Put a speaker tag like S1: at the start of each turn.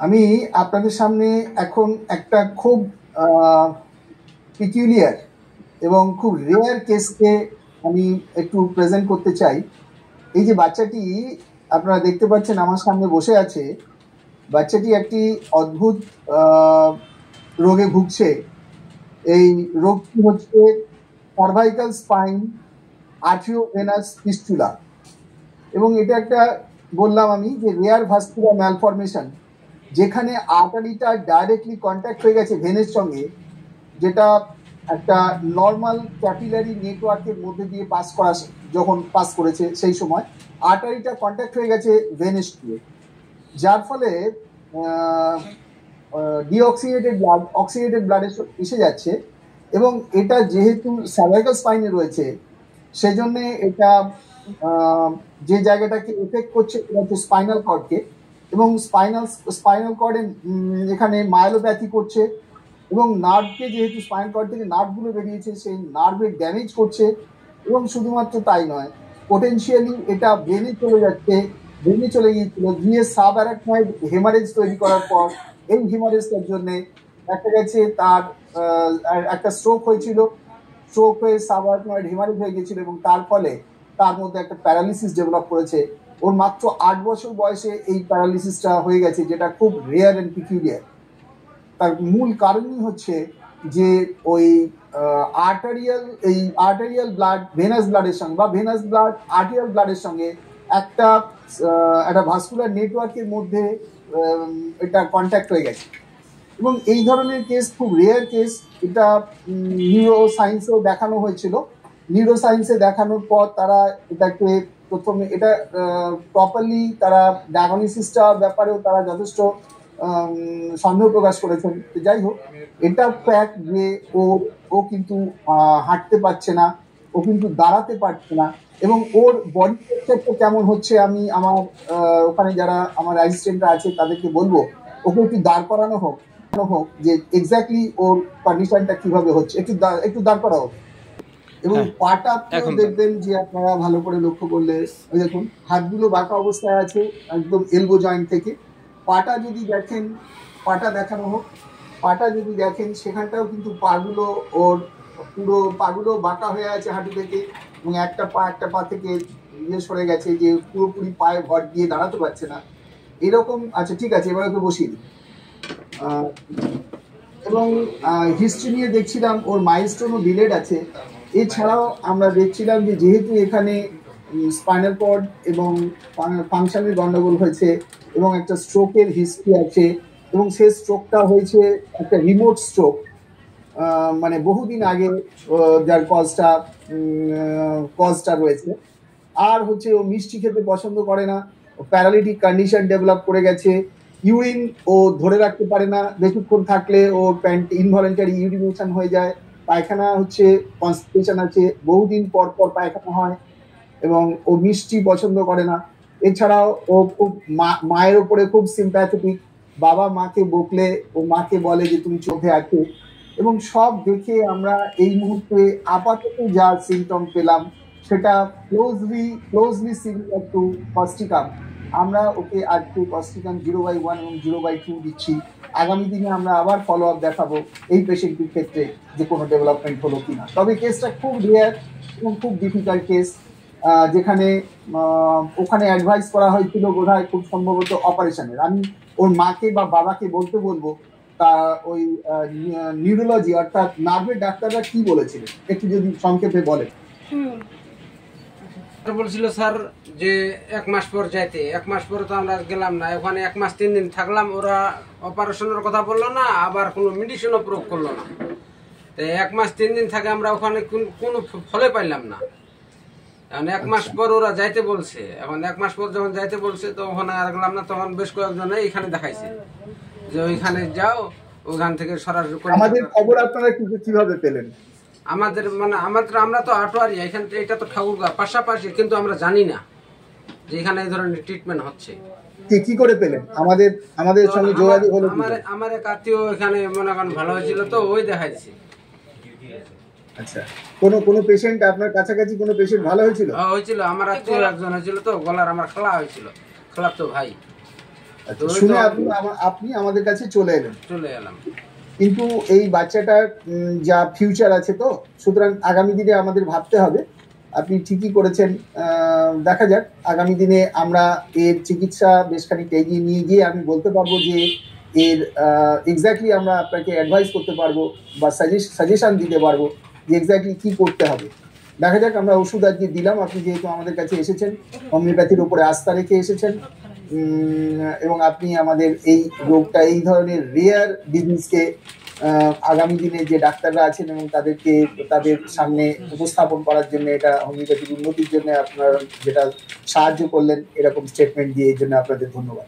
S1: আমি আপনাদের সামনে এখন একটা খুব পিকিউলিয়ার এবং খুব রেয়ার কেসকে আমি একটু প্রেজেন্ট করতে চাই। এই যে বাচ্চাটি আপনারা দেখতে পাচ্ছেন আমার সামনে বসে আছে, বাচ্চাটি একটি অদ্ভুত রোগে ভুগছে। এই রোগটি হচ্ছে সার্ভাইকাল স্পাইন আর্টিরিওভেনাস ফিস্টুলা, এবং এটা একটা বললাম আমি যে রেয়ার ভাস্কুলার ম্যালফরমেশন, যেখানে আর্টারিটা ডাইরেক্টলি কন্ট্যাক্ট হয়ে গেছে ভেনের সঙ্গে, যেটা একটা নর্মাল ক্যাপিলারি নেটওয়ার্কের মধ্যে দিয়ে যখন পাস করেছে সেই সময় আর্টারিটা কন্ট্যাক্ট হয়ে গেছে ভেনের সঙ্গে, যার ফলে অক্সিডেটেড ব্লাডে এসে যাচ্ছে। এবং এটা যেহেতু সার্ভাইকাল স্পাইনে রয়েছে, সেজন্যে এটা যে জায়গাটাকে এফেক্ট করছে এটা হচ্ছে স্পাইনাল কর্ডকে, এবং স্পাইনাল কর্ডে এখানে মায়োলোপ্যাথি করছে, এবং নার্ভকে, যেহেতু স্পাইনাল কর্ড থেকে নার্ভগুলো বেরিয়েছে, সেই নার্ভের ড্যামেজ করছে। এবং শুধুমাত্র তাই নয়, পোটেনশিয়ালি এটা ব্রেনে চলে যাচ্ছে, ব্রেনে চলে গিয়েছিল, গিয়ে সাব অ্যারাকনয়েড হেমারেজ তৈরি করার পর এই হেমারেজটার জন্যে দেখা গেছে তার একটা স্ট্রোক হয়েছিল, স্ট্রোক হয়ে সাব অ্যারাকনয়েড হেমারেজ হয়ে গেছিল, এবং তার ফলে তার মধ্যে একটা প্যারালিসিস ডেভেলপ করেছে। ওর মাত্র 8 বছর বয়সে এই প্যারালিসিসটা হয়ে গেছে, যেটা খুব রেয়ার অ্যান্ড পিকিউলিয়ার। তার মূল কারণই হচ্ছে যে ওই আর্টারিয়াল ব্লাড ভেনাস ব্লাডের সঙ্গে বা ভেনাস ব্লাড আর্টারিয়াল ব্লাডের সঙ্গে একটা ভাস্কুলার নেটওয়ার্কের মধ্যে এটা কন্ট্যাক্ট হয়ে গেছে। এবং এই ধরনের কেস খুব রেয়ার কেস। এটা নিউরো সায়েন্সেও দেখানো হয়েছিল। নিউরো সায়েন্সে দেখানোর পর তারা এটাকে প্রথমে এটা প্রপারলি তারা ডায়াগনোসিসটা ব্যাপারেও তারা যথেষ্ট সন্দেহ প্রকাশ করেছেন। যাই হোক, এটা ফ্যাক্ট যে ও কিন্তু হাঁটতে পারছে না, ও কিন্তু দাঁড়াতে পারছে না, এবং ওর বডি স্ট্রাকচারটা কেমন হচ্ছে আমি আমার ওখানে যারা আমার অ্যাসিস্ট্যান্টরা আছে তাদেরকে বলবো ওকে একটু দাঁড় করানো হোক যে এক্স্যাক্টলি ওর কন্ডিশনটা কিভাবে হচ্ছে, একটু দাঁড় করা হোক। এবং পাটা দেখবেন যে আপনারা ভালো করে লক্ষ্য করলে ওই দেখুন হাতগুলো বাঁকা অবস্থায় আছে একদম এলবো জয়েন্ট থেকে। পাটা যদি দেখেন, পাটা দেখানো হোক, পাটা যদি দেখেন সেখানটাও কিন্তু পাগুলো বাঁকা হয়ে আছে হাঁটু থেকে, এবং একটা পা থেকে সরে গেছে, যে পুরোপুরি পায়ে ভর দিয়ে দাঁড়াতে পারছে না এরকম। আচ্ছা ঠিক আছে, এবার ওকে বসিয়ে দিই। এবং হিস্ট্রি নিয়ে দেখছিলাম ওর মাইলস্টোনও ডিলেড আছে। এছাড়াও আমরা দেখছিলাম যে যেহেতু এখানে স্পাইনাল কর্ড এবং ফাংশনের গন্ডগোল হয়েছে এবং একটা স্ট্রোকের হিস্ট্রি আছে, এবং সেই স্ট্রোকটা হয়েছে একটা রিমোট স্ট্রোক, মানে বহুদিন আগে যার কজটা রয়েছে। আর হচ্ছে ও মিষ্টি খেতে পছন্দ করে না, প্যারালিটিক কন্ডিশন ডেভেলপ করে গেছে, ইউরিন ও ধরে রাখতে পারে না, বেশিক্ষণ থাকলে ওর ইনভলেন্টারি ইউরিনেশন হয়ে যায়, পায়খানা হচ্ছে কনস্টিপেশন আছে, বহুদিন পর পর পায়খানা হয়, এবং ও মিষ্টি পছন্দ করে না। এছাড়াও ও খুব মায়ের ওপরে খুব সিম্প্যাথেটিক, বাবা মাকে বকলে ও মাকে বলে যে তুমি চোখে আছো। এবং সব দেখে আমরা এই মুহূর্তে আপাতত যা সিমটম পেলাম সেটা ক্লোজলি সিমিলার টু কস্টিকাম। আমরা ওকে আজকে কস্টিকাম 0/1 এবং 0/2 দিচ্ছি। আগামী দিনে আমরা আবার ফলো আপ দেখাবো এই পেশেন্টটির ক্ষেত্রে যে কোনো ডেভেলপমেন্ট হলো কিনা। তবে কেসটা খুব রেয়ার এবং খুব ডিফিকাল্ট কেস, যেখানে ওখানে অ্যাডভাইস করা হয়েছিল বোধহয় খুব সম্ভবত অপারেশনের। আমি ওর মাকে বা বাবাকে বলবো তা ওই নিউরোলজি অর্থাৎ নার্ভের ডাক্তাররা কি বলেছিল একটু যদি সংক্ষেপে বলেন।
S2: বলছিল স্যার যে 1 মাস পর যাইতে, 1 মাস পরে তো আমরা গেলাম না, ওখানে 1 মাস 3 দিন থাকলাম, ওরা অপারেশনের কথা বললো না, আবার কোনো মেডিসিনও প্রয়োগ করলো না। তো 1 মাস 3 দিন থাকে আমরা ওখানে কোনো ফলে পাইলাম না। এখন 1 মাস পর ওরা যাইতে বলছে, এখন 1 মাস পর যখন যাইতে বলছে তো ওখানে আর গেলাম না। তখন বেশ কয়েকজন এখানে দেখাইছে যে ওইখানে যাও, ওখান থেকে সরাসরি।
S1: আমাদের খবর আপনারা কিভাবে পেলেন?
S2: আমরা তো আটোয়ারি, এখান থেকে এটা তো ঠাকুরগাঁ পাশাপাশি, কিন্তু আমরা জানি না যে এখানে এই ধরনের ট্রিটমেন্ট হচ্ছে।
S1: কি করে পেলেন? আমাদের সঙ্গে যোগাযোগ হলো?
S2: আমার এক আত্মীয় এখানে মনে করেন ভালো হয়েছিল, তো ওই দেখাইছে।
S1: আচ্ছা, কোনো পেশেন্ট আপনার কাছাকাছি কোনো পেশেন্ট ভালো হয়েছিল?
S2: হয়েছিল, আমার আত্মীয় একজন হয়েছিল, তো গলার আমার খালা হয়েছিল, খালার তো ভাই।
S1: আচ্ছা, শুনে আপনি আমাদের কাছে চলে এলেন।
S2: চলে এলাম।
S1: কিন্তু এই বাচ্চাটার যা ফিউচার আছে, তো সুতরাং আগামী দিনে আমাদের ভাবতে হবে। আপনি ঠিকই করেছেন। দেখা যাক আগামী দিনে আমরা এর চিকিৎসা বেশ খানিকটা এগিয়ে নিয়ে গিয়ে আমি বলতে পারবো যে এর এক্স্যাক্টলি আমরা আপনাকে অ্যাডভাইস করতে পারবো বা সাজেশন দিতে পারবো যে এক্স্যাক্টলি কি করতে হবে। দেখা যাক, আমরা ওষুধ আজকে দিলাম, আপনি যেহেতু আমাদের কাছে এসেছেন, হোমিওপ্যাথির উপরে আস্থা রেখে এসেছেন, এবং আপনি আমাদের এই রোগটা, এই ধরনের রেয়ার ডিজিজকে আগামী দিনে যে ডাক্তাররা আছেন এবং তাদেরকে তাদের সামনে উপস্থাপন করার জন্য, এটা হোমিওপ্যাথির উন্নতির জন্য আপনারা যেটা সাহায্য করলেন, এরকম স্টেটমেন্ট দিয়ে, এই জন্য আপনাদের ধন্যবাদ।